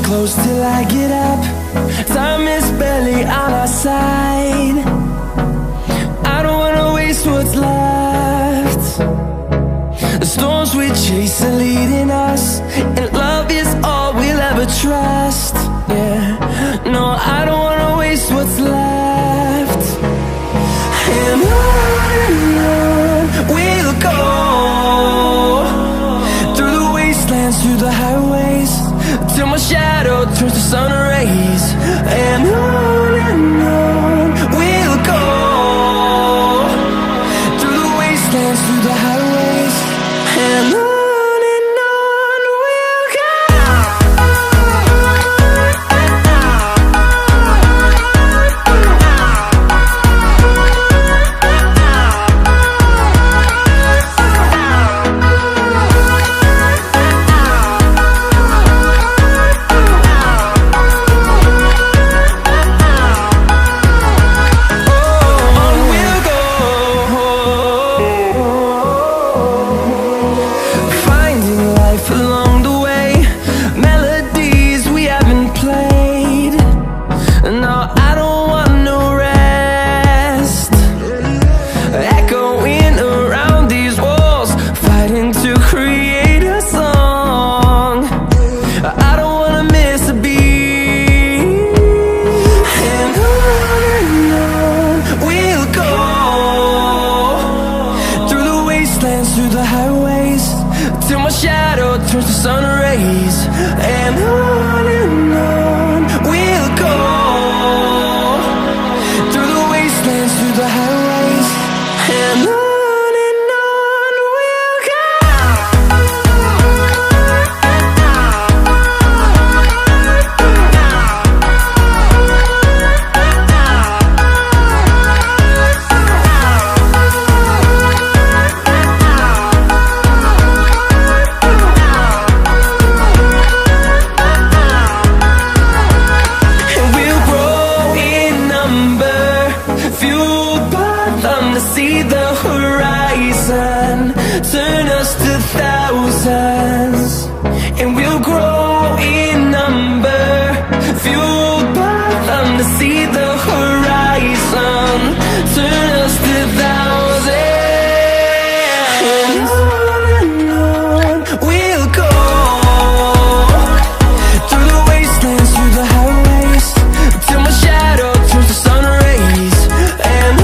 close till I get up. Time is barely on our side. I don't wanna waste what's left. The storms we chase are leading us, and love is all we'll ever trust. Yeah, no, I don't wanna waste what's left. And on we'll go, through the wastelands, through the highways, till my shadow turns to sun rays. And on we'll go, through the wastelands, through the highways, and on. Through the highways, till my shadow turns to sun rays. And on we'll go, through the wastelands, through the highways, and on we'll go. See the horizon, turn us to thousands, and we'll grow in number, fueled by them. To see the horizon, turn us to thousands, and on we'll go, through the wastelands, through the highways, till my shadow turns to sun rays. And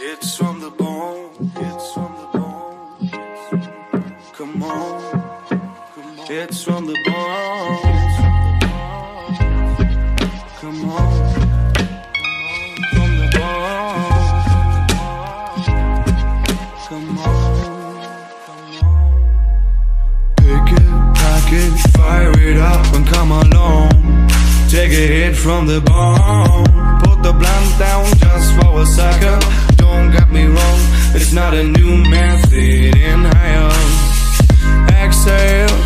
it's from the bone, it's from the bone. Come on, come on. It's from the bone. Come on, from the bone. Come on, come on. Pick it, pack it, fire it up and come along. Take a hit from the bone. Put the blunt down just for a second. Don't get me wrong, it's not a new method. Inhale, exhale.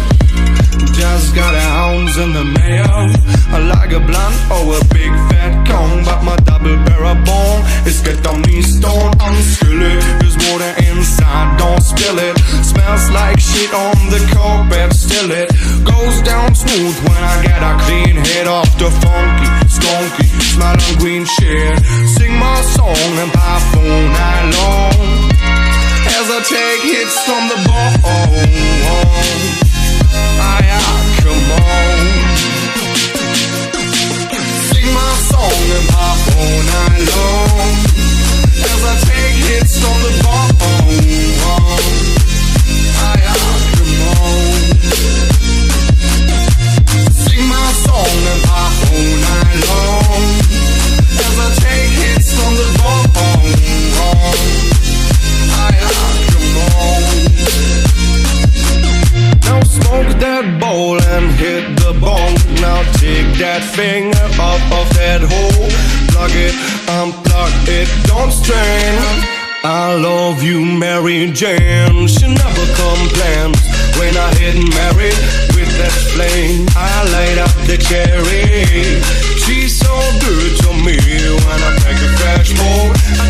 Just got a ounce in the mail. I like a blunt or a big fat cone, but my double barrel bone is get on me stone. Unskill it, there's water inside, don't spill it. Smells like shit on the carpet, still it goes down smooth when I get a clean hit off the funky, skunky, smelling green shit. Sing my song and pop all night long as I take hits from the bone. Come on, sing my song and pop all night long as I take hits from the bone. Come on, sing my song and pop all night long as I take hits. don't strain. I love you, Mary Jane. She never complains when I hit Mary with that flame. I light up the cherry. She's so good to me when I take a fresh bowl. I